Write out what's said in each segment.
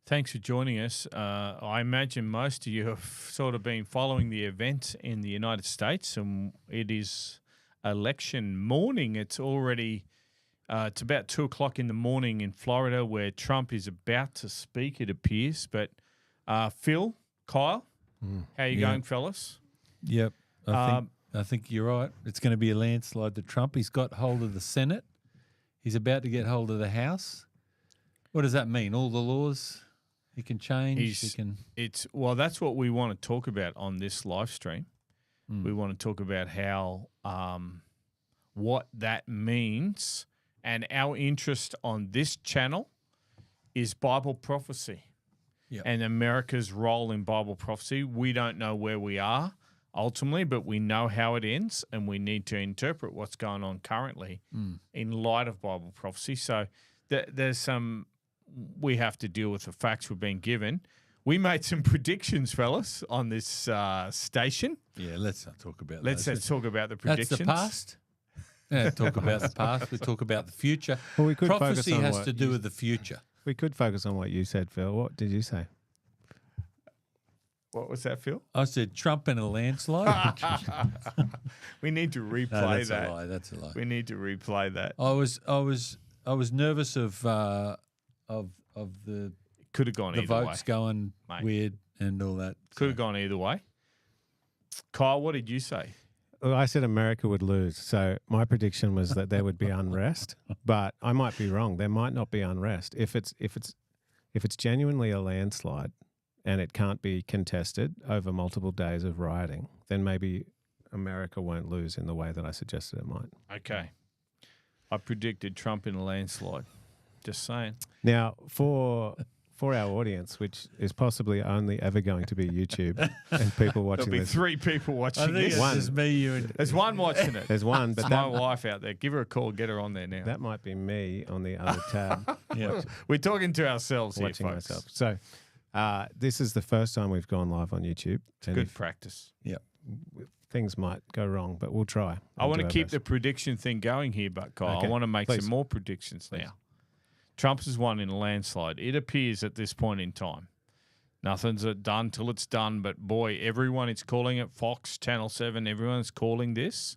Thanks for joining us. I imagine most of you have sort of been following the events in the United States, and it is election morning. It's already it's about 2 o'clock in the morning in Florida, where Trump is about to speak, it appears. But Phil, Kyle, how you going, fellas? Yep, I think you're right. It's going to be a landslide to Trump. He's got hold of the Senate. He's about to get hold of the House. What does that mean? All the laws he can change. Well, that's what we want to talk about on this live stream. We want to talk about how what that means, and our interest on this channel is Bible prophecy and America's role in Bible prophecy. We don't know where we are ultimately, but we know how it ends, and we need to interpret what's going on currently in light of Bible prophecy. So there's some. We have to deal with the facts we've been given. We made some predictions, fellas, on this station. Yeah, let's not talk about that. Let's talk about the predictions. That's the past. Yeah, talk about the past. We talk about the future. Well, we could Prophecy focus on has to do with the future. We could focus on what you said, Phil. What did you say? What was that, Phil? I said Trump in a landslide. We need to replay that's that. a lie. That's a lie. We need to replay that. I was nervous of the Could have gone the either votes way. going Mate. weird and all that. Could have gone either way. Kyle, what did you say? Well, I said America would lose. So my prediction was that there would be unrest, but I might be wrong. There might not be unrest. If it's genuinely a landslide and it can't be contested over multiple days of rioting, then maybe America won't lose in the way that I suggested it might. Okay. I predicted Trump in a landslide. Just saying. Now, for our audience, which is possibly only ever going to be YouTube and people watching There'll be this. 3 people watching I think this. it's One. just me, you, and There's one watching it. There's one, but It's my wife out there. Give her a call. Get her on there now. that might be me on the other tab. yeah. We're talking to ourselves here, watching folks. myself. So this is the first time we've gone live on YouTube. And Good if practice. things might go wrong, but we'll try. I want to keep the prediction thing going here, but Kyle, Okay, I want to make please. some more predictions Please. now. Trump's has won in a landslide. It appears at this point in time. Nothing's done till it's done, but boy, everyone is calling it. Fox, Channel 7, everyone's calling this,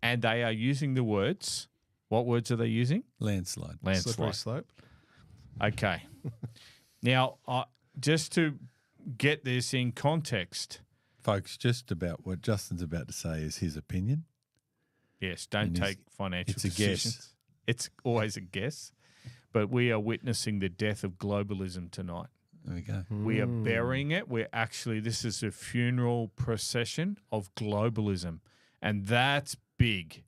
and they are using the words. What words are they using? Landslide. slippery Landslide. slope. Okay. Now, just to get this in context, Folks, just about what Justin's about to say is his opinion. yes, don't And take financial it's a decisions. guess. It's always a guess, but we are witnessing the death of globalism tonight. There we go. We are burying it. This is a funeral procession of globalism, and that's big.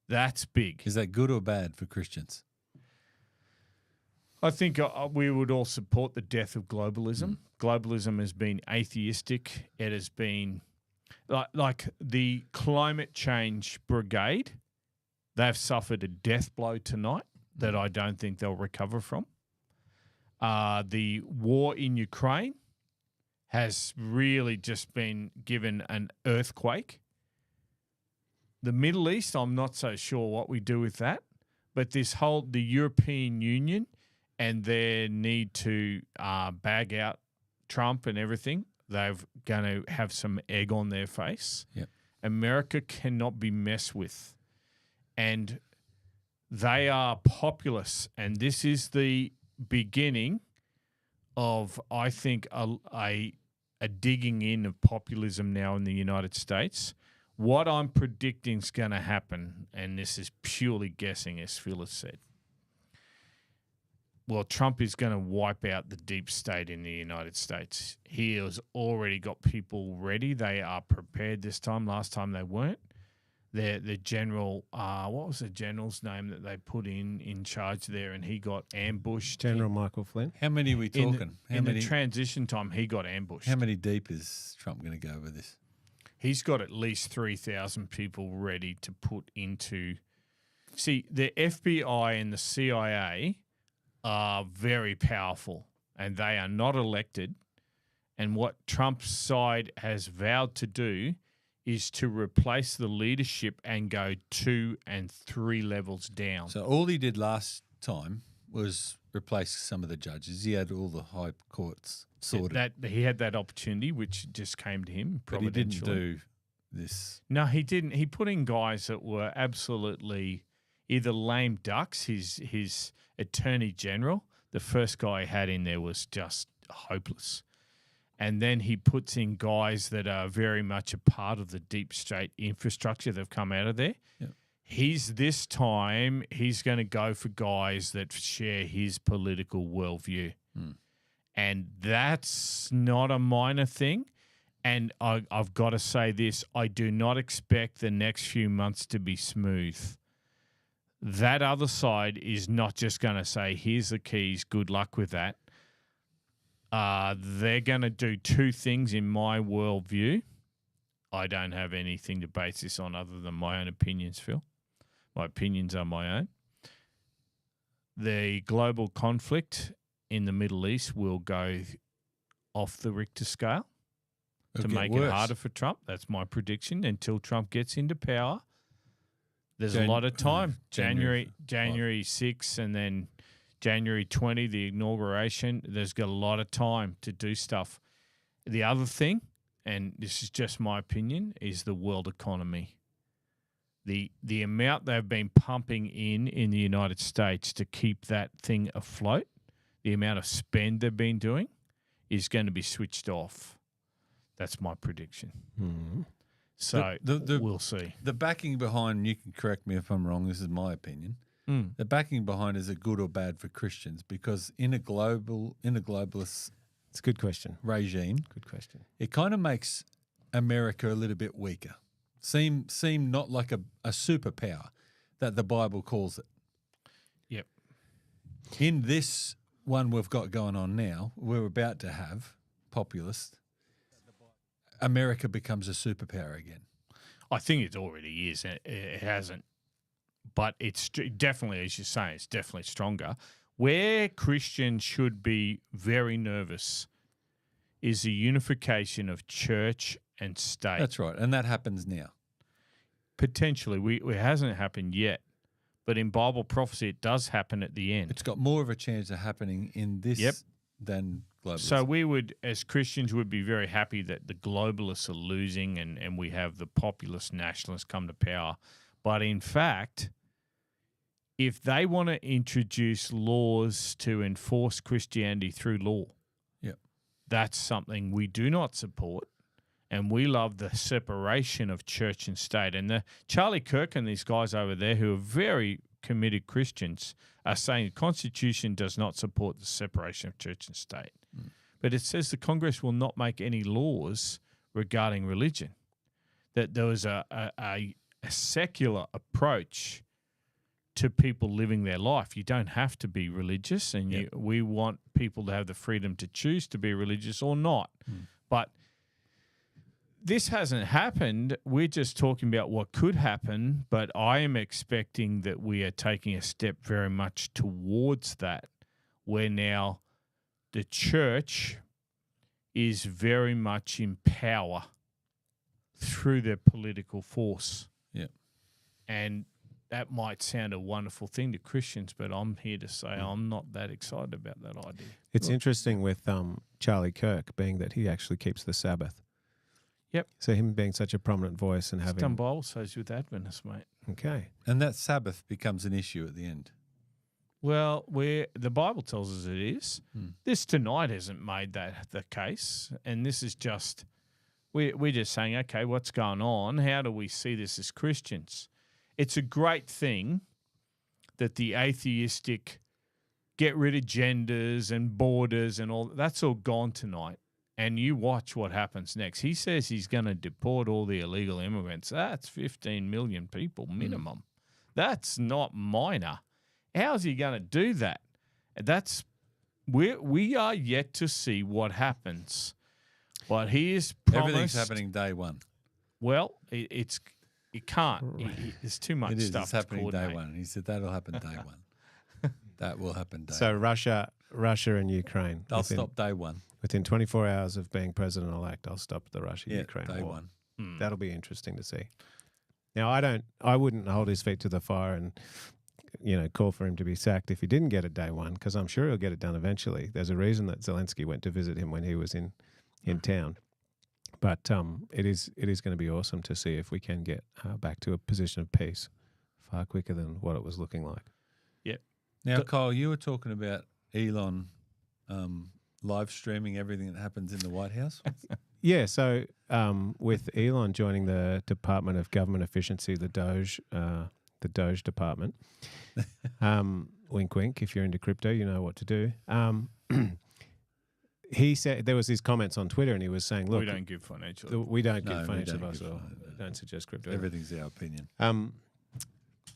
That's big. Is that good or bad for Christians? I think we would all support the death of globalism. Globalism has been atheistic. It has been like the climate change brigade. They've suffered a death blow tonight that I don't think they'll recover from. The war in Ukraine has really just been given an earthquake. The Middle East, I'm not so sure what we do with that. But the European Union and their need to bag out Trump and everything, they're going to have some egg on their face. Yep. America cannot be messed with. And they are populous, and this is the beginning of, I think, a digging in of populism now in the United States. What I'm predicting is going to happen, and this is purely guessing, as Phil has said. Well, Trump is going to wipe out the deep state in the United States. He has already got people ready. They are prepared this time. Last time they weren't. The general, what was the general's name that they put in charge there, and he got ambushed? General Michael Flynn. How many are we talking? In the transition time, he got ambushed. How many deep is Trump going to go with this? He's got at least 3,000 people ready to put into. See, the FBI and the CIA are very powerful, and they are not elected. And what Trump's side has vowed to do is to replace the leadership and go 2 and 3 levels down. So all he did last time was replace some of the judges. He had all the high courts sorted. That he had that opportunity, which just came to him. But he didn't providentially. do this. No, he didn't. He put in guys that were absolutely either lame ducks. His attorney general, the first guy he had in there was just hopeless. And then he puts in guys that are very much a part of the deep state infrastructure that have come out of there. Yep. He's going to go for guys that share his political worldview. And that's not a minor thing. And I've got to say this, I do not expect the next few months to be smooth. That other side is not just going to say, here's the keys, good luck with that. They're going to do two things in my worldview. I don't have anything to base this on other than my own opinions, Phil. My opinions are my own. The global conflict in the Middle East will go off the Richter scale to make it harder for Trump. That's my prediction until Trump gets into power. There's a lot of time. January 6 and then January 20, the inauguration. There's got a lot of time to do stuff. The other thing, and this is just my opinion, is the world economy. The amount they've been pumping in the United States to keep that thing afloat, the amount of spend they've been doing, is going to be switched off. That's my prediction. Mm-hmm. So we'll see. The backing behind, you can correct me if I'm wrong, this is my opinion. The backing behind, is it good or bad for Christians? Because in a globalist It's a good question. regime, Good question. it kind of makes America a little bit weaker. Seem not like a superpower that the Bible calls it. Yep. In this one we've got going on now, we're about to have populist. America becomes a superpower again. I think it already is. It hasn't. But it's definitely, as you say, it's definitely stronger. Where Christians should be very nervous is the unification of church and state. That's right, and that happens now. Potentially. It hasn't happened yet. But in Bible prophecy, it does happen at the end. It's got more of a chance of happening in this than globalism. So we would, as Christians, would be very happy that the globalists are losing and we have the populist nationalists come to power. But in fact, if they want to introduce laws to enforce Christianity through law, that's something we do not support. And we love the separation of church and state. And the Charlie Kirk and these guys over there who are very committed Christians are saying the Constitution does not support the separation of church and state. But it says the Congress will not make any laws regarding religion. That there was a secular approach to people living their life. You don't have to be religious, and we want people to have the freedom to choose to be religious or not. But this hasn't happened. We're just talking about what could happen, but I am expecting that we are taking a step very much towards that, where now the church is very much in power through their political force. And that might sound a wonderful thing to Christians, but I'm here to say I'm not that excited about that idea. It's interesting with Charlie Kirk being that he actually keeps the Sabbath. Yep. So him being such a prominent voice and having... Some Bible says with Adventists, mate. Okay. And that Sabbath becomes an issue at the end. Well, the Bible tells us it is. This tonight hasn't made that the case, and this is just... We're just saying, okay, what's going on? How do we see this as Christians? It's a great thing that the atheistic get rid of genders and borders and all. That's all gone tonight. And you watch what happens next. He says he's going to deport all the illegal immigrants. That's 15 million people minimum. That's not minor. How's he going to do that? We are yet to see what happens. But he is promised. Everything's happening day one. Well, it can't. There's too much stuff. It's happening to day coordinate. one. He said that'll happen day one. That will happen day So one. Russia and Ukraine. They'll stop day one. Within 24 hours of being president-elect, I'll stop the Russia-Ukraine day war. one. That'll be interesting to see. Now, I wouldn't hold his feet to the fire and call for him to be sacked if he didn't get it day one, because I'm sure he'll get it done eventually. There's a reason that Zelensky went to visit him when he was in town. But it is going to be awesome to see if we can get back to a position of peace far quicker than what it was looking like. Yep. Now, Kyle, you were talking about Elon live streaming everything that happens in the White House. Yeah, so with Elon joining the Department of Government Efficiency, the Doge department, wink, wink, if you're into crypto, you know what to do. He said there was his comments on Twitter, and he was saying, "Look, we don't give financial. We don't give financial advice. Don't suggest crypto. Everything's our opinion."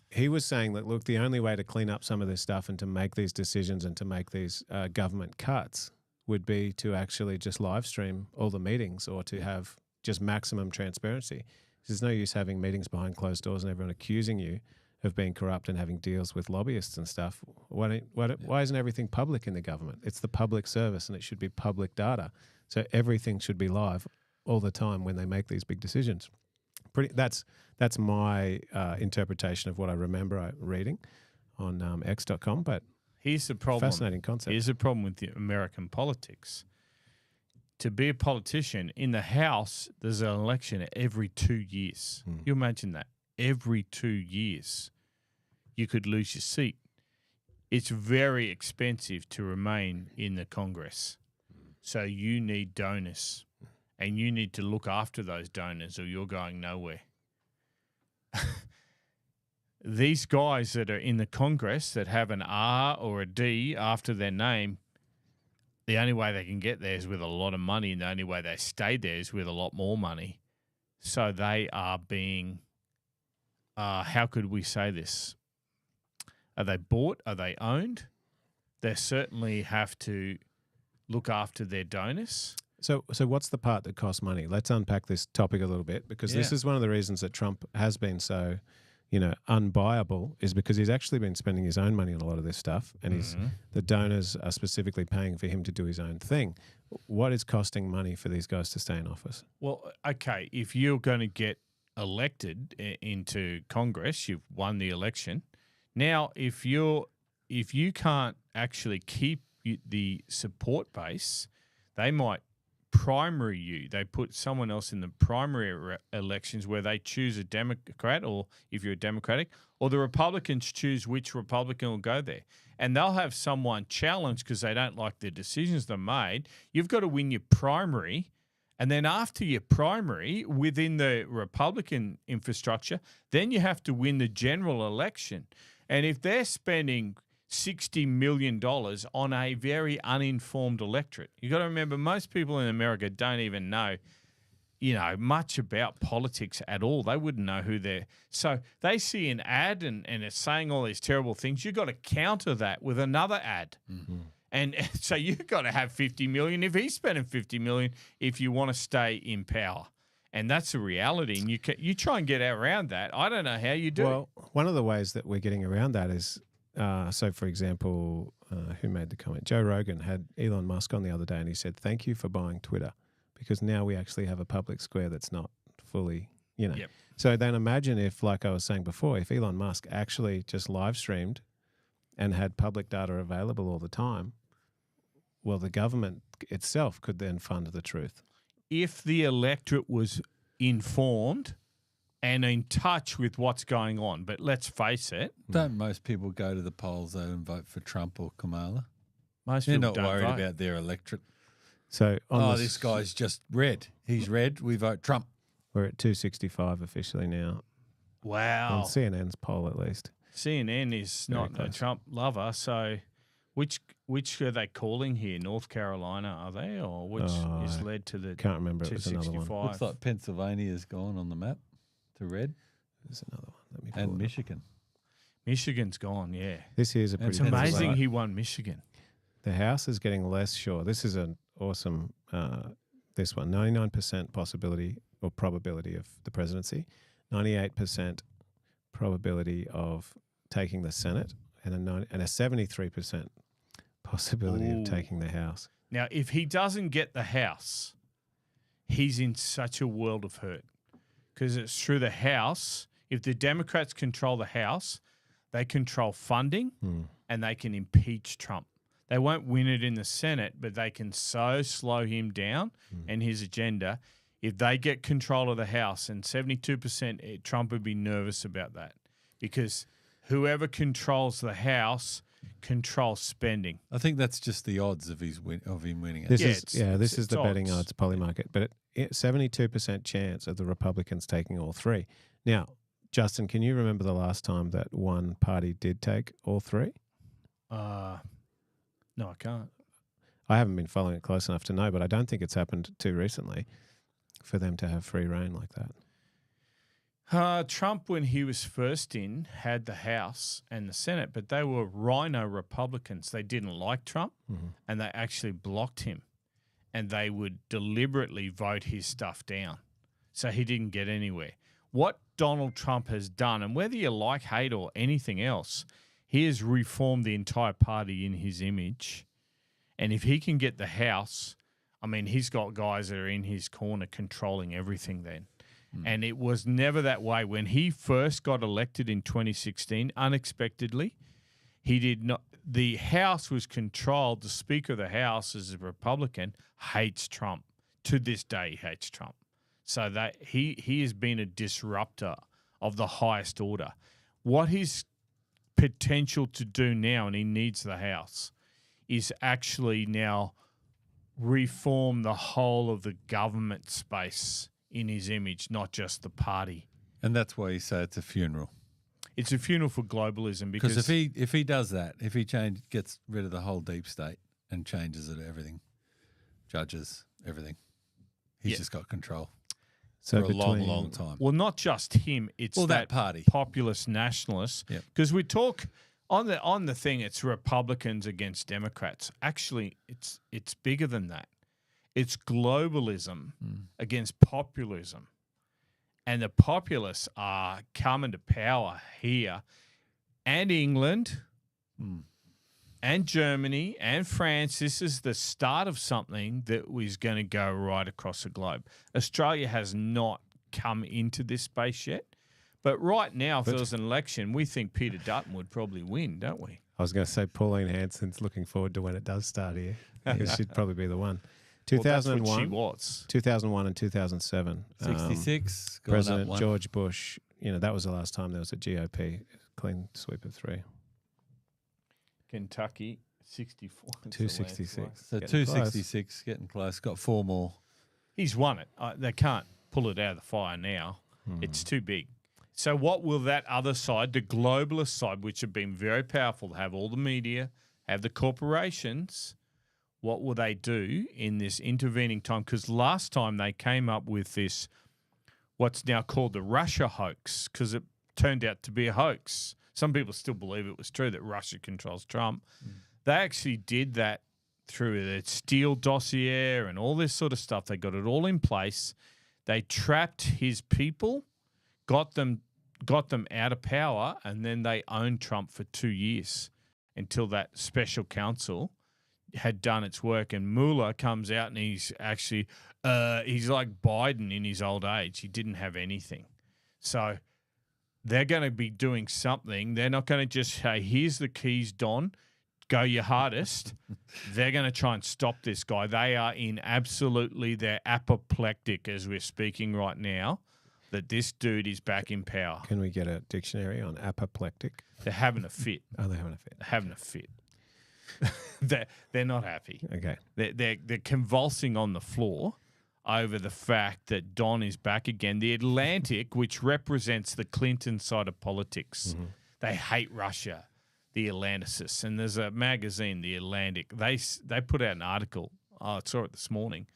He was saying that, look, the only way to clean up some of this stuff and to make these decisions and to make these government cuts would be to actually just live stream all the meetings, or to have just maximum transparency. There's no use having meetings behind closed doors and everyone accusing you of being corrupt and having deals with lobbyists and stuff. Why isn't everything public in the government? It's the public service, and it should be public data. So everything should be live all the time when they make these big decisions. That's my interpretation of what I remember reading on X.com. But here's the problem. Fascinating concept. Here's the problem with the American politics. To be a politician in the House, there's an election every 2 years. You imagine that. Every 2 years, you could lose your seat. It's very expensive to remain in the Congress. So you need donors, and you need to look after those donors, or you're going nowhere. These guys that are in the Congress that have an R or a D after their name, the only way they can get there is with a lot of money, and the only way they stay there is with a lot more money. So they are being... how could we say this? Are they bought? Are they owned? They certainly have to look after their donors. So what's the part that costs money? Let's unpack this topic a little bit, because this is one of the reasons that Trump has been so, unbuyable, is because he's actually been spending his own money on a lot of this stuff, and the donors are specifically paying for him to do his own thing. What is costing money for these guys to stay in office? Well, okay, if you're going to get elected into Congress, you've won the election. Now, if you can't actually keep the support base, they might primary you. They put someone else in the primary elections where they choose a Democrat, or if you're a Democratic, or the Republicans choose which Republican will go there. And they'll have someone challenged because they don't like the decisions they made. You've got to win your primary. And then after your primary, within the Republican infrastructure, then you have to win the general election. And if they're spending $60 million on a very uninformed electorate, you've got to remember, most people in America don't even know, much about politics at all. They wouldn't know who they're... So they see an ad and it's saying all these terrible things. You've got to counter that with another ad. Mm-hmm. And so you've got to have $50 million if he's spending $50 million if you want to stay in power. And that's the reality. And you try and get around that. I don't know how you do. Well, one of the ways that we're getting around that is, so for example, who made the comment? Joe Rogan had Elon Musk on the other day, and he said, "Thank you for buying Twitter, because now we actually have a public square that's not fully, Yep. So then imagine if, like I was saying before, if Elon Musk actually just live streamed and had public data available all the time, well, the government itself could then fund the truth. If the electorate was informed and in touch with what's going on. But let's face it. Don't most people go to the polls, though, and vote for Trump or Kamala? Most They're people not don't worried vote. about their electorate. So this guy's just red. He's red. We vote Trump. We're at 265 officially now. Wow. On CNN's poll, at least. CNN is Very not a close. Trump lover, so which are they calling here? North Carolina, are they? Or which is led to the Can't remember. It was another one. 265? Looks like Pennsylvania's gone on the map to red. There's another one. Let me pull And it up. Michigan. Michigan's gone, yeah. This here's a And pretty It's Pennsylvania. good amazing one. he won Michigan. The House is getting less sure. This is an awesome, this one, 99% possibility or probability of the presidency, 98% probability of taking the Senate, and a 73% possibility Ooh. of taking the House. Now, if he doesn't get the House, he's in such a world of hurt because it's through the House. If the Democrats control the House, They control funding and they can impeach Trump. They won't win it in the Senate, but they can so slow him down and his agenda. If they get control of the House, and 72%, Trump would be nervous about that because whoever controls the House controls spending. I think that's just the odds of him winning it. This Yeah, is it's the betting odds. odds poly market, but 72% chance of the Republicans taking all three. Now, Justin, can you remember the last time that one party did take all three? No, I can't. I haven't been following it close enough to know, but I don't think it's happened too recently for them to have free reign like that. Trump, when he was first in, had the House and the Senate, but they were rhino Republicans. They didn't like Trump, and they actually blocked him, and they would deliberately vote his stuff down, so he didn't get anywhere. What Donald Trump has done, and whether you like, hate, or anything else, he has reformed the entire party in his image, and if he can get the House, I mean, he's got guys that are in his corner controlling everything then. And it was never that way. When he first got elected in 2016, unexpectedly, he did not. The House was controlled. The Speaker of the House, as a Republican, hates Trump. To this day, he hates Trump. So that he has been a disruptor of the highest order. What his potential to do now, and he needs the House, is actually now reform the whole of the government space in his image, not just the party. And that's why you say it's a funeral. It's a funeral for globalism because if he does that, if he gets rid of the whole deep state and changes it, everything, judges, everything, he's just got control So for a long, long time. well, not just him, it's that party, populist nationalists. Yep. Because we talk on the thing, it's Republicans against Democrats. Actually, it's bigger than that. It's globalism against populism. And the populists are coming to power here and England and Germany and France. This is the start of something that was going to go right across the globe. Australia has not come into this space yet. But right now, if there was an election, we think Peter Dutton would probably win, don't we? I was going to say Pauline Hanson's looking forward to when it does start here. She'd probably be the one. 2001, well, that's what she was. 2001 and 2007. 66. President George Bush, that was the last time there was a GOP clean sweep of three. Kentucky, 64. 266. So 266, getting close. Got four more. He's won it. They can't pull it out of the fire now. It's too big. So what will that other side, the globalist side, which have been very powerful, have all the media, have the corporations, what will they do in this intervening time? Because last time they came up with this, what's now called the Russia hoax, because it turned out to be a hoax. Some people still believe it was true that Russia controls Trump. They actually did that through the Steele dossier and all this sort of stuff. They got it all in place. They trapped his people, got them out of power, and then they owned Trump for 2 years until that special counsel had done its work. And Mueller comes out and he's actually he's like Biden in his old age. He didn't have anything. So they're going to be doing something. They're not going to just say, here's the keys, Don, go your hardest. They're going to try and stop this guy. They are they're apoplectic as we're speaking right now, that this dude is back in power. Can we get a dictionary on apoplectic? They're having a fit. Oh, they're having a fit. They're having a fit. They're not happy. Okay. They're convulsing on the floor over the fact that Don is back again. The Atlantic, which represents the Clinton side of politics, they hate Russia, the Atlanticists. And there's a magazine, The Atlantic. They put out an article. I saw it this morning.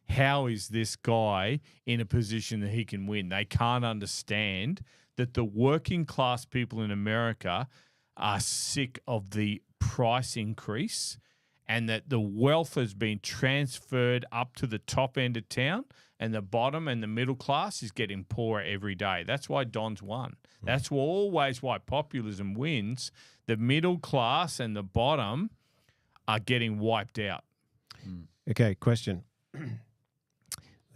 How is this guy in a position that he can win? They can't understand that the working class people in America are sick of the price increase and that the wealth has been transferred up to the top end of town and the bottom and the middle class is getting poorer every day. That's why Don's won. That's always why populism wins. The middle class and the bottom are getting wiped out. Okay, question.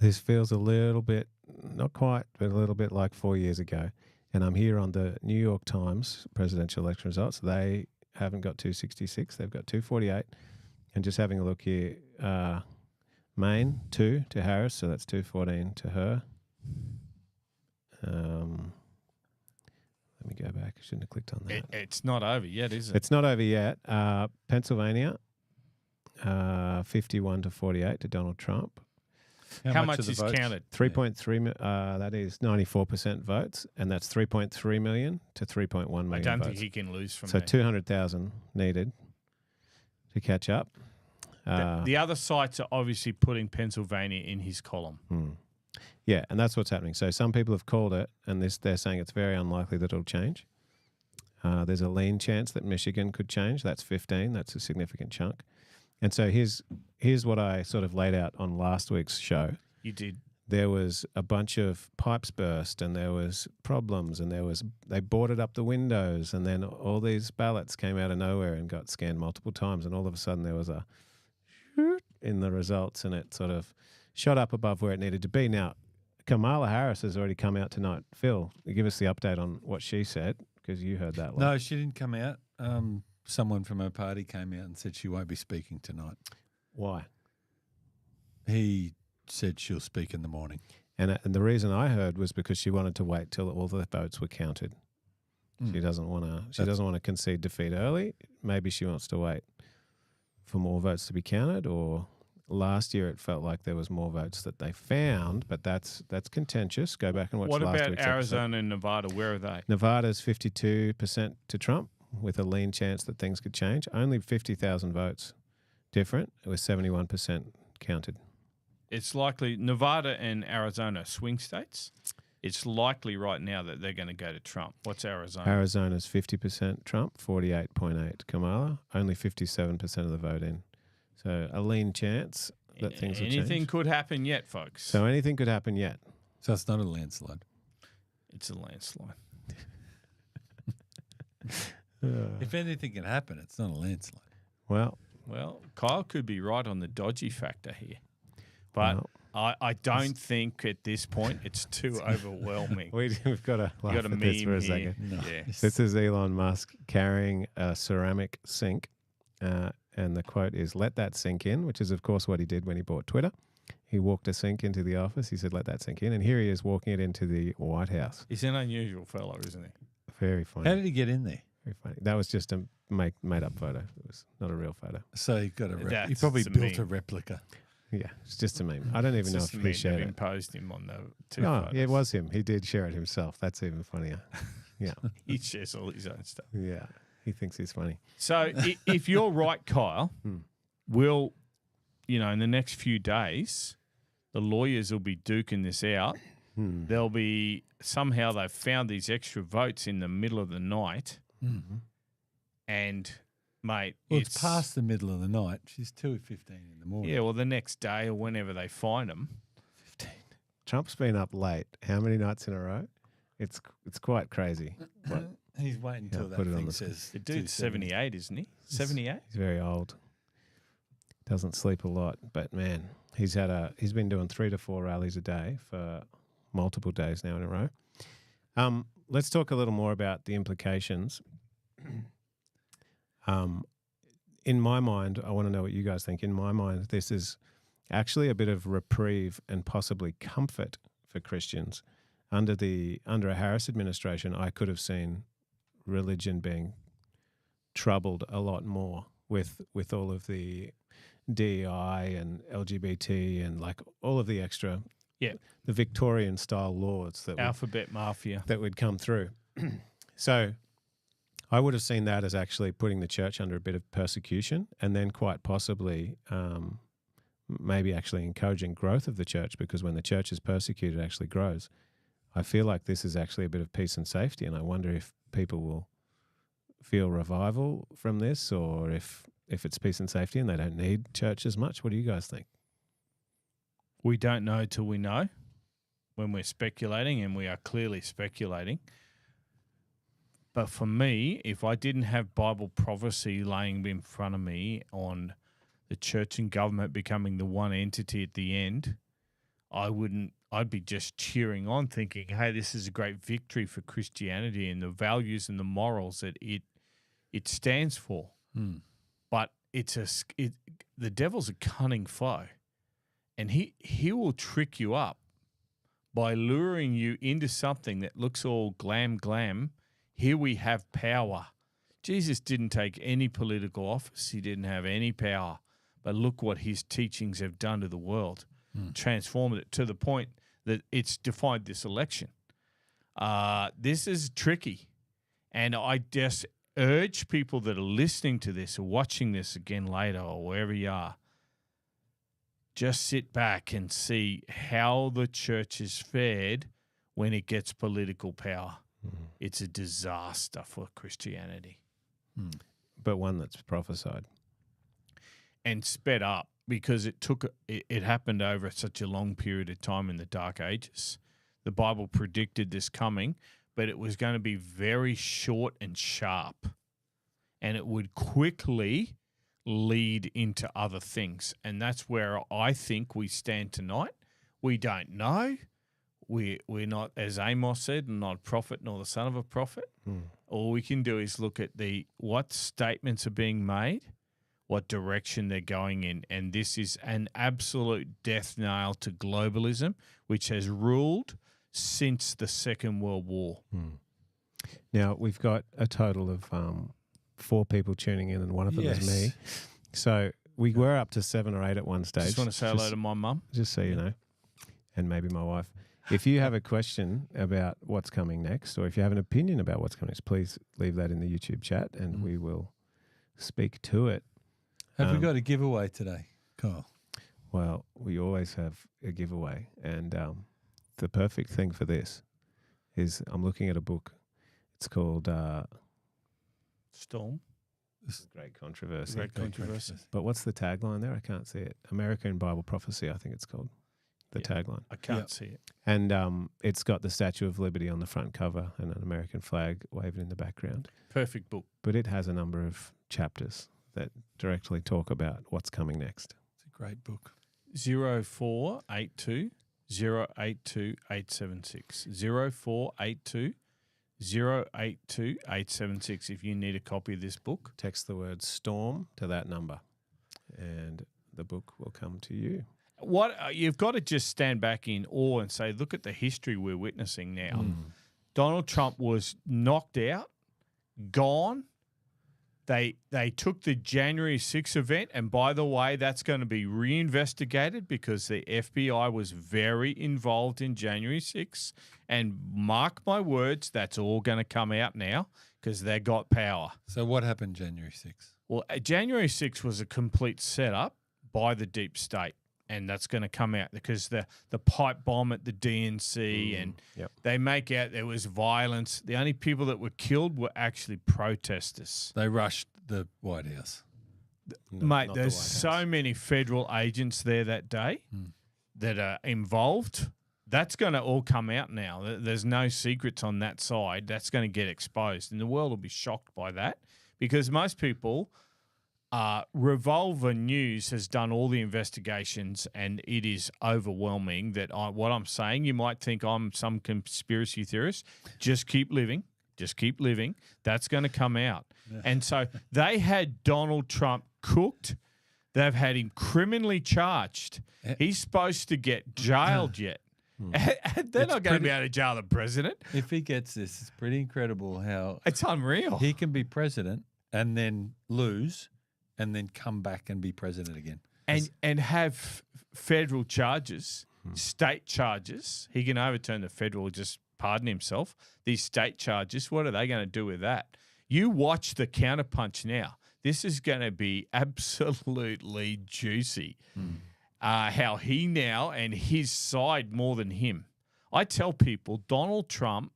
This feels a little bit, not quite, but a little bit like 4 years ago. And I'm here on the New York Times presidential election results. They haven't got 266. They've got 248. And just having a look here, Maine, 2 to Harris, so that's 214 to her. Let me go back. I shouldn't have clicked on that. It's not over yet, is it? It's not over yet. Pennsylvania, 51 to 48 to Donald Trump. How much is counted? 3.3, that is 94% votes, and that's 3.3 million to 3.1 million I don't votes. think he can lose from So there. 200,000 needed to catch up. The other sites are obviously putting Pennsylvania in his column. Yeah, and that's what's happening. So some people have called it, and they're saying it's very unlikely that it'll change. There's a lean chance that Michigan could change. That's 15. That's a significant chunk. And so here's what I sort of laid out on last week's show. You did. There was a bunch of pipes burst, and there was problems, and they boarded up the windows, and then all these ballots came out of nowhere and got scanned multiple times, and all of a sudden there was a in the results, and it sort of shot up above where it needed to be. Now, Kamala Harris has already come out tonight. Phil, give us the update on what she said, because you heard that. No, she didn't come out. Someone from her party came out and said she won't be speaking tonight. Why? He said she'll speak in the morning. And the reason I heard was because she wanted to wait till all the votes were counted. She doesn't want to. She doesn't want to concede defeat early. Maybe she wants to wait for more votes to be counted. Or last year it felt like there was more votes that they found, but that's contentious. Go back and watch. What last about week's Arizona episode. and Nevada? Where are they? Nevada's 52% to Trump, with a lean chance that things could change. Only 50,000 votes different. It was 71% counted. It's likely Nevada and Arizona are swing states. It's likely right now that they're going to go to Trump. What's Arizona? Arizona's 50% Trump, 48.8 Kamala. Only 57% of the vote in. So a lean chance that things will change. Anything could happen yet, folks. So anything could happen yet. So it's not a landslide. It's a landslide. If anything can happen, it's not a landslide. Well, Kyle could be right on the dodgy factor here. But I don't think at this point it's too overwhelming. we've got to laugh at this for a second. No. Yeah. This is Elon Musk carrying a ceramic sink, and the quote is, "Let that sink in," which is, of course, what he did when he bought Twitter. He walked a sink into the office. He said, "Let that sink in." And here he is walking it into the White House. He's an unusual fellow, isn't he? Very funny. How did he get in there? Very funny. That was just a made-up photo. It was not a real photo. So he got he That's probably a built meme. a replica. Yeah, it's just a meme. I don't even know if he shared it. Imposed him on the two No, photos. yeah, it was him. He did share it himself. That's even funnier. Yeah, He shares all his own stuff. yeah. He thinks he's funny. So if you're right, Kyle, we'll, in the next few days, the lawyers will be duking this out. There'll be somehow they've found these extra votes in the middle of the night, and mate, Well, it's past the middle of the night. She's 2:15 in the morning. Yeah, well, the next day or whenever they find them. 15. Trump's been up late. How many nights in a row? It's quite crazy. But He's waiting until that put it on thing the says. The dude's 78, isn't he? 78? he's very old. Doesn't sleep a lot, but man, he's been doing 3 to 4 rallies a day for multiple days now in a row. Let's talk a little more about the implications. In my mind, I want to know what you guys think. In my mind, this is actually a bit of reprieve and possibly comfort for Christians. Under a Harris administration, I could have seen religion being troubled a lot more with all of the DEI and LGBT and like all of the extra, the Victorian style laws that Alphabet Mafia that would come through. So I would have seen that as actually putting the church under a bit of persecution, and then quite possibly maybe actually encouraging growth of the church, because when the church is persecuted, it actually grows. I feel like this is actually a bit of peace and safety, and I wonder if people will feel revival from this, or if it's peace and safety and they don't need church as much. What do you guys think? We don't know till we know when we're speculating, and we are clearly speculating. But for me, if I didn't have Bible prophecy laying in front of me on the church and government becoming the one entity at the end, I wouldn't I'd be just cheering on, thinking, "Hey, this is a great victory for Christianity and the values and the morals that it stands for." But the devil's a cunning foe, and he will trick you up by luring you into something that looks all glam. Here we have power. Jesus didn't take any political office. He didn't have any power. But look what his teachings have done to the world, transformed it to the point that it's defined this election. This is tricky. And I just urge people that are listening to this or watching this again later or wherever you are, just sit back and see how the church is fared when it gets political power. It's a disaster for Christianity. But one that's prophesied. And sped up because it happened over such a long period of time in the Dark Ages. The Bible predicted this coming, but it was going to be very short and sharp, and it would quickly lead into other things. And that's where I think we stand tonight. We don't know. We're not, as Amos said, not a prophet nor the son of a prophet. All we can do is look at what statements are being made, what direction they're going in. And this is an absolute death nail to globalism, which has ruled since the Second World War. Now, we've got a total of 4 people tuning in, and one of them is me. So we were up to 7 or 8 at one stage. Just want to say hello to my mum. Just so you know, and maybe my wife. If you have a question about what's coming next, or if you have an opinion about what's coming next, please leave that in the YouTube chat, and we will speak to it. Have we got a giveaway today, Kyle? Well, we always have a giveaway, and the perfect thing for this is I'm looking at a book. It's called Storm. This is Great Controversy. Great Controversy. But what's the tagline there? I can't see it. American Bible Prophecy, I think it's called. The tagline. I can't see it. And it's got the Statue of Liberty on the front cover and an American flag waving in the background. Perfect book. But it has a number of chapters that directly talk about what's coming next. It's a great book. 0482 082 876. 0482 082 876 if you need a copy of this book. Text the word storm to that number and the book will come to you. What you've got to just stand back in awe and say, look at the history we're witnessing now. Donald Trump was knocked out, gone. They took the January 6th event, and by the way, that's going to be reinvestigated because the FBI was very involved in January 6th. And mark my words, that's all going to come out now because they got power. So what happened January 6th? Well, January 6th was a complete setup by the deep state. And that's going to come out because the pipe bomb at the DNC and they make out there was violence. The only people that were killed were actually protesters. They rushed the White House. Mate, there's so many federal agents there that day that are involved. That's going to all come out now. There's no secrets on that side. That's going to get exposed. And the world will be shocked by that because most people... Revolver News has done all the investigations, and it is overwhelming that what I'm saying, you might think I'm some conspiracy theorist. Just keep living. Just keep living. That's going to come out. And so they had Donald Trump cooked. They've had him criminally charged. He's supposed to get jailed yet. They're not going to be able to jail the president. If he gets this, it's pretty incredible how... It's unreal. He can be president and then lose... and then come back and be president again. And have federal charges, state charges. He can overturn the federal, just pardon himself. These state charges, what are they going to do with that? You watch the counterpunch now. This is going to be absolutely juicy. How he now and his side more than him. I tell people Donald Trump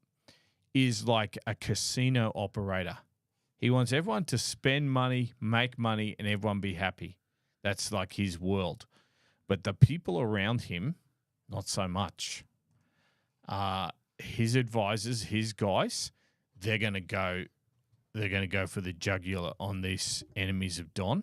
is like a casino operator. He wants everyone to spend money, make money, and everyone be happy. That's like his world. But the people around him, not so much. His advisors, his guys, they're going to go for the jugular on these enemies of Don.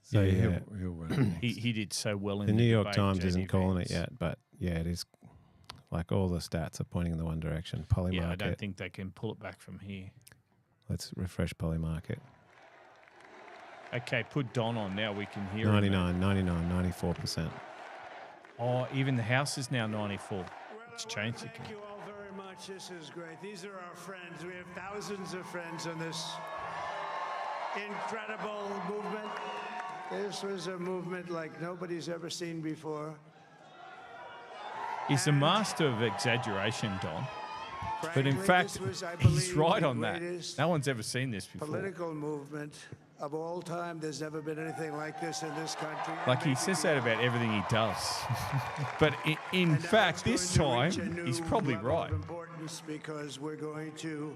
So Yeah. he'll run it next. He did so well in The New York debate, Times JD isn't calling it Vance. yet, but yeah, it is. Like all the stats are pointing in the one direction. Polymarket. Yeah, I don't think they can pull it back from here. Let's refresh Polymarket. Okay, put Don on now. We can hear him. 99, 99, 94%. Oh, even the House is now 94. It's changed again. Thank you all very much. This is great. These are our friends. We have thousands of friends in this incredible movement. This was a movement like nobody's ever seen before. He's a master of exaggeration, Don. But in Frankly, fact, this was, I he's believe, right the on that. greatest No one's ever seen this before. Political movement of all time. There's never been anything like this in this country. Like he says that about everything he does. But in And now fact, it's this going to time, reach a he's new probably level right. of importance because we're going to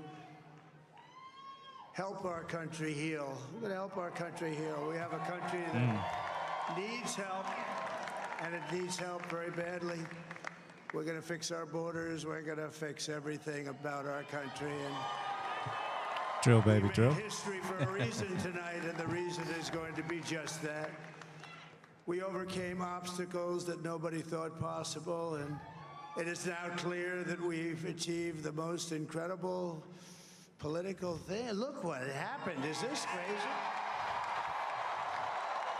help our country heal. We're going to help our country heal. We have a country that needs help, and it needs help very badly. We're going to fix our borders. We're going to fix everything about our country. And Drill, baby, we made drill. history for a reason tonight, and the reason is going to be just that. We overcame obstacles that nobody thought possible, and it is now clear that we've achieved the most incredible political thing. Look what happened. Is this crazy?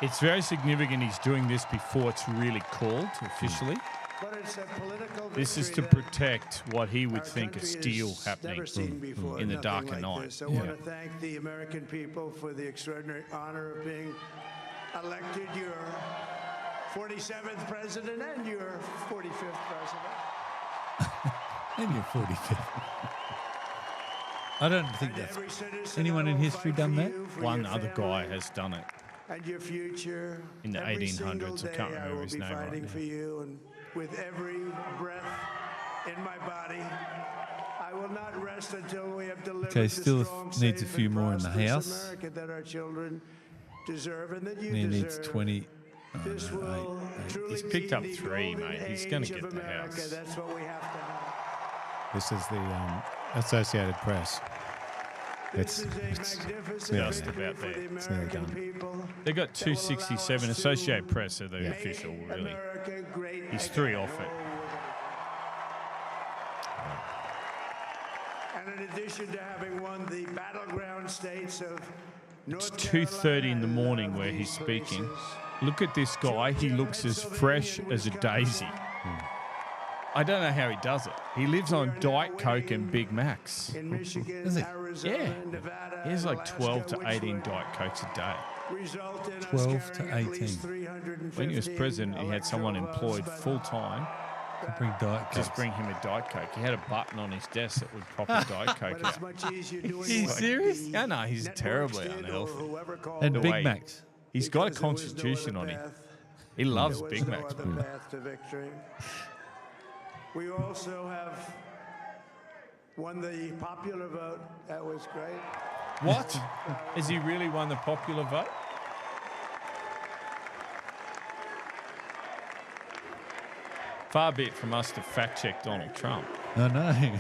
It's very significant he's doing this before it's really called officially. But it's a political This is to victory that protect what he would our think a country steal has happening never seen before, in the nothing dark of like night. this. I want to thank the American people for the extraordinary honor of being elected your 47th president and your 45th president. And you're 45th. I don't think And that's every citizen anyone that in will history fight done for that? you, for One your other guy family, has done it. and your future. in the Every 1800s. single I can't day remember will his be name right fighting now. for you, and with every breath in my body, I will not rest until we have delivered Okay, the still strong, needs a safe, few and more in the prosperous House. America that our children deserve and that you And he needs deserve. 20. This no, will eight. truly He's be picked up the 3, golden mate. He's gonna age get of the America. House. That's what we have to have. This is the Associated Press. This It's- is a it's magnificent just victory about for there. the It's nearly American done. people. They got that will allow 267. us Associated to Press are the make official, really. America great He's again. 3 off it. And in addition to having won the battleground states of It's North 2:30 in the Carolina, I morning love where these he's speaking. places. Look at this guy. He looks as fresh as a daisy. I don't know how he does it. He lives on Diet Coke and Big Macs. In Michigan, Is he? Arizona, Yeah. Nevada, He has and like 12 to Alaska, 18 which would Diet Cokes a day. result in us 12 to carrying at least 18. 315 When he was president, he had someone electoral votes, employed but full time. Bring Diet Just Cokes. bring him a Diet Coke. He had a button on his desk that would pop a Diet Coke But it's out. much easier doing Is he what serious? the Yeah, no, he's networks terribly did or unhealthy. whoever called And it, way- Big Macs. He's got a because there was no constitution other on him. path. He loves There was Big no Macs. other path to victory. We also have won the popular vote. That was great. What? Has he really won the popular vote? Far be it from us to fact check Donald Trump. I know.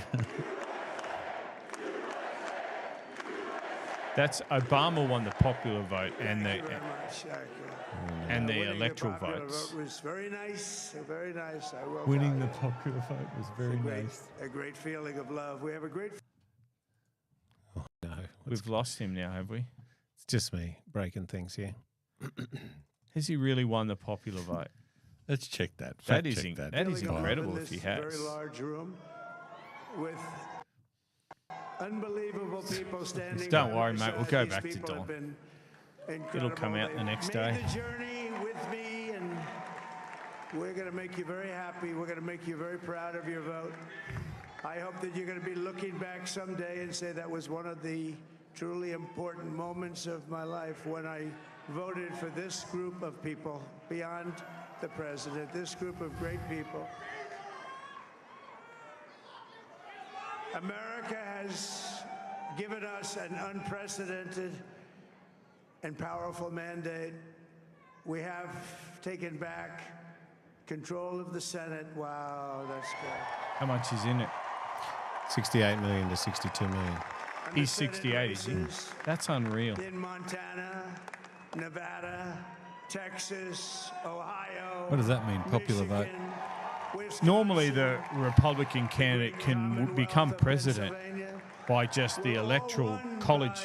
That's Obama won the popular vote and Thank the you very much. and the Winning electoral popular votes. vote was very nice. Very nice. I will Winning tell the you. popular vote was very Great, nice. a great feeling of love. We have a great No, We've lost him now, have we? it's just me breaking things here. Has he really won the popular vote? Let's check that. That Fact is check in- that. that is feeling of love incredible in if he this has. Very large room with unbelievable people standing. Don't by worry, my mate, we'll side. go These back to people Don. have been It'll come incredible. out the They've next made day. the journey with me, and we're going to make you very happy. We're going to make you very proud of your vote. I hope that you're going to be looking back someday and say that was one of the truly important moments of my life when I voted for this group of people beyond the president, this group of great people. America has given us an unprecedented and powerful mandate. We have taken back control of the Senate. Wow, that's good. How much is in it? 68 million to 62 million. And the He's Senate 68, is he? races That's unreal. in Montana, Nevada, Texas, Ohio. What does that mean, popular vote? Michigan, Wisconsin, Normally, the Republican candidate can Commonwealth become of president Pennsylvania. by just the We're all electoral won college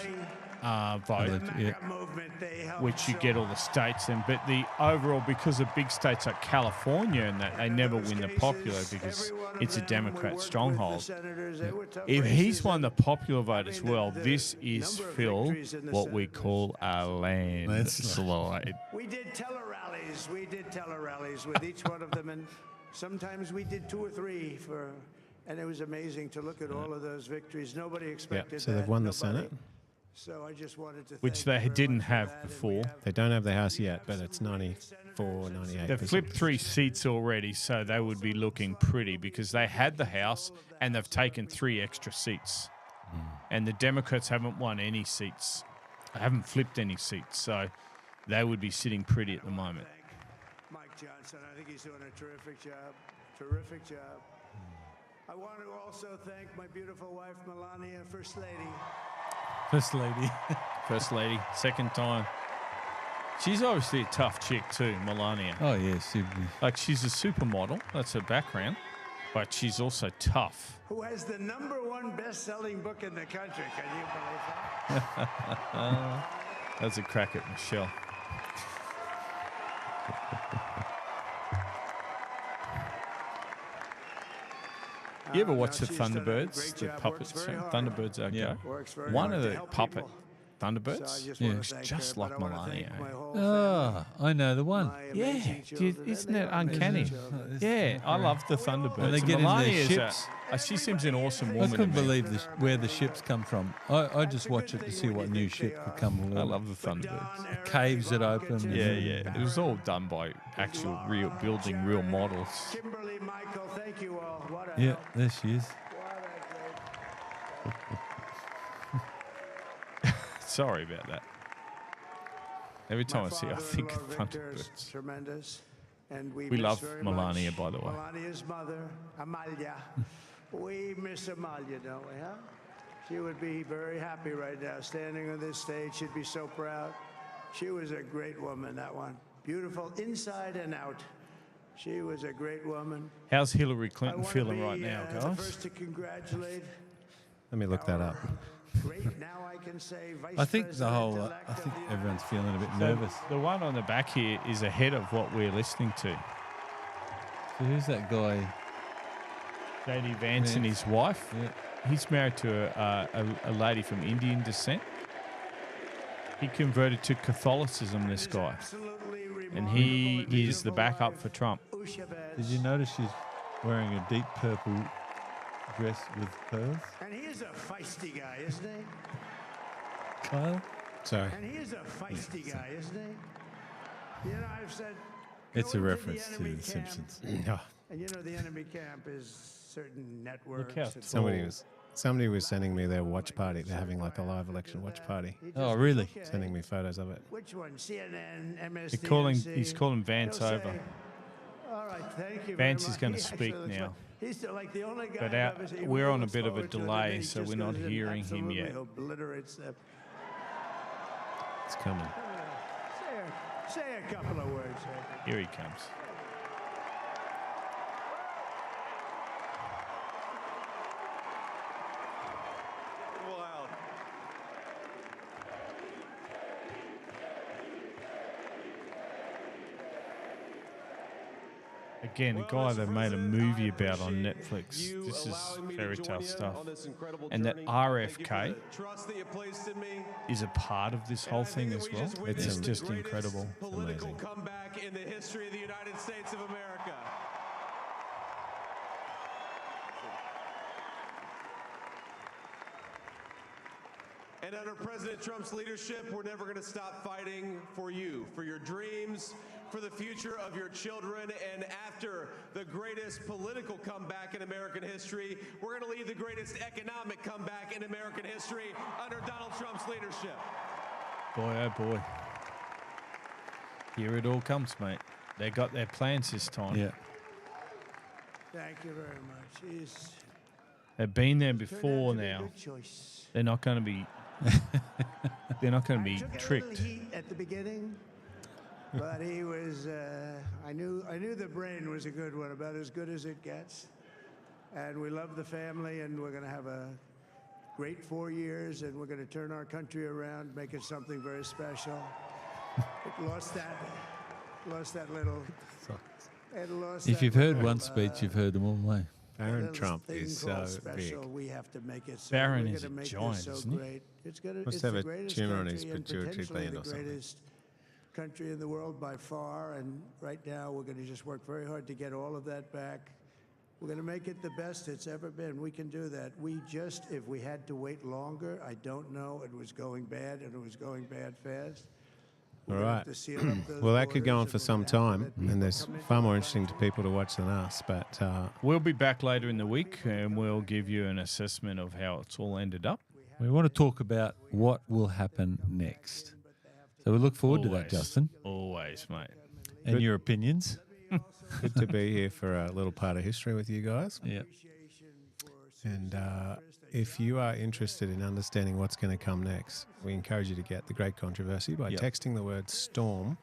by vote, the MAGA movement. They helped which you so get all the states in. But the overall, because of big states like California and that, they in never those win the cases, popular because every one of it's a them, we Democrat worked with the stronghold. senators. They were tough If he's races, won the and popular vote I as mean, well, the this is number of Phil, victories in the what we Senate was call a landslide. we did tele-rallies. We did tele-rallies with each one of them, and sometimes we did 2 or 3 and it was amazing to look at all of those victories. Nobody Yeah. expected So that. they've won the Nobody. Senate. So I just wanted to Which thank they you very didn't much for have that, and we before. have- They don't have the House yet, but it's 94, 98. They've flipped 3 seats already, so they would be looking pretty because they had the House and they've taken 3 extra seats. And the Democrats haven't won any seats. They haven't flipped any seats, so they would be sitting pretty at the moment. Thank Mike Johnson. I think he's doing a terrific job. Terrific job. I want to also thank my beautiful wife, Melania, First Lady. First lady. First lady, second time. She's obviously a tough chick too, Melania. Oh, yes. Like, she's a supermodel. That's her background. But she's also tough. Who has the #1 best-selling book in the country? Can you believe that? That's a crack at Michelle. You ever watch the she's done a Thunderbirds, great the job, puppets? works very hard. Thunderbirds, okay. Yeah. Works very One hard of to the help puppet people. Thunderbirds So I just Yeah. want looks to thank just her, like but I want to Melania. thank my whole Oh, I know the one. family, my Yeah, amazing dude, children, isn't and they it are amazing uncanny? children. Yeah, I love the Thunderbirds. And they get in their Melania is ships. she seems an awesome I woman. couldn't to me. believe where the ships come from. I just watch it to see what new ship could come along. I love the But Don, Thunderbirds. Eric, Caves that Ivanka, open. Tiffany, Yeah, yeah. It Barry, was all done by actual real building real Jared, models. Kimberly, Michael, thank you all. What a Yeah, help. there she is. What a great. Sorry about that. Every time My I see her, I think of father-in-law, Victor, is Thunderbirds. tremendous. And we We miss love very Melania, much by the way. Melania's mother, Amalia. We miss Amalia, don't we, huh? She would be very happy right now, standing on this stage. She'd be so proud. She was a great woman, that one. Beautiful inside and out. She was a great woman. How's Hillary I Clinton wanna feeling be, right now, the guys? first to congratulate. Let me look that up. Great, now I can say Vice I think the whole. President-elect I of think the United everyone's feeling a bit So nervous. the one on the back here is ahead of what we're listening to. So who's that guy? J.D. Vance and his wife. Yeah. He's married to a lady from Indian descent. He converted to Catholicism, this guy. Absolutely And he remarkable and is the beautiful backup wife, for Trump. Usha Vance. Did you notice she's wearing a deep purple dress with pearls? And he is a feisty guy, isn't he? Kyle? Sorry. And he is a feisty guy, isn't he? You know, I've said. It's go a into reference to enemy The camp, Simpsons. And you know, the enemy camp is certain networks. how and- Somebody was sending me their watch party. They're having like a live election watch party. He just Oh, goes, really? "Okay, Sending me photos of it. Which one? CNN, MSNBC. He's calling Vance He'll say, over. All right, thank you. Vance very is gonna much." He speak actually looks now. like- He's like the only guy. But I've ever seen- he we're really on a looks bit of a forward to it, and delay, then he so just we're not goes in hearing him absolutely yet. Obliterates them. It's coming. Say a couple of words. Here he comes. Wild. Again, a guy they made a movie about on Netflix. This is fairy tale stuff. And that RFK is a part of this whole thing as well. It's just incredible. Political comeback in the history of the United States of America. And under President Trump's leadership, we're never going to stop fighting for you, for your dreams, for the future of your children. And after the greatest political comeback in American history, we're going to lead the greatest economic comeback in American history under Donald Trump's leadership. Boy, oh boy. Here it all comes, mate. They got their plans this time. Yeah. Thank you very much. They've been there Turned out before to be a now. good choice. They're not going to be. They're not going to I be took a little tricked. heat at the beginning. But he was, I knew the brain was a good one, about as good as it gets. And we love the family, and we're going to have a great 4 years, and we're going to turn our country around, make it something very special. It lost that little. If you've heard one speech, you've heard them all, mate. Barron Trump is so big. We have to make it so. Barron we're is gonna a make giant, this so isn't he? great. It's gonna. Must it's have the a greatest tumour on his country and pituitary potentially gland the or something. greatest country in the world by far. And right now, we're going to just work very hard to get all of that back. We're going to make it the best it's ever been. We can do that. If we had to wait longer, I don't know. It was going bad, and it was going bad fast. All We're gonna right. have to seal up those Well, that could go on borders, for and some we're gonna have to time, let people and there's come into far our more interesting to country. people to watch than us. But We'll be back later in the week, and we'll give you an assessment of how it's all ended up. We want to talk about what will happen next. So we look forward to that, Always. Justin, Always, mate. and your opinions. good to be here for a little part of history with you guys. Yeah. And if you are interested in understanding what's going to come next, we encourage you to get The Great Controversy by Yep. texting the word STORM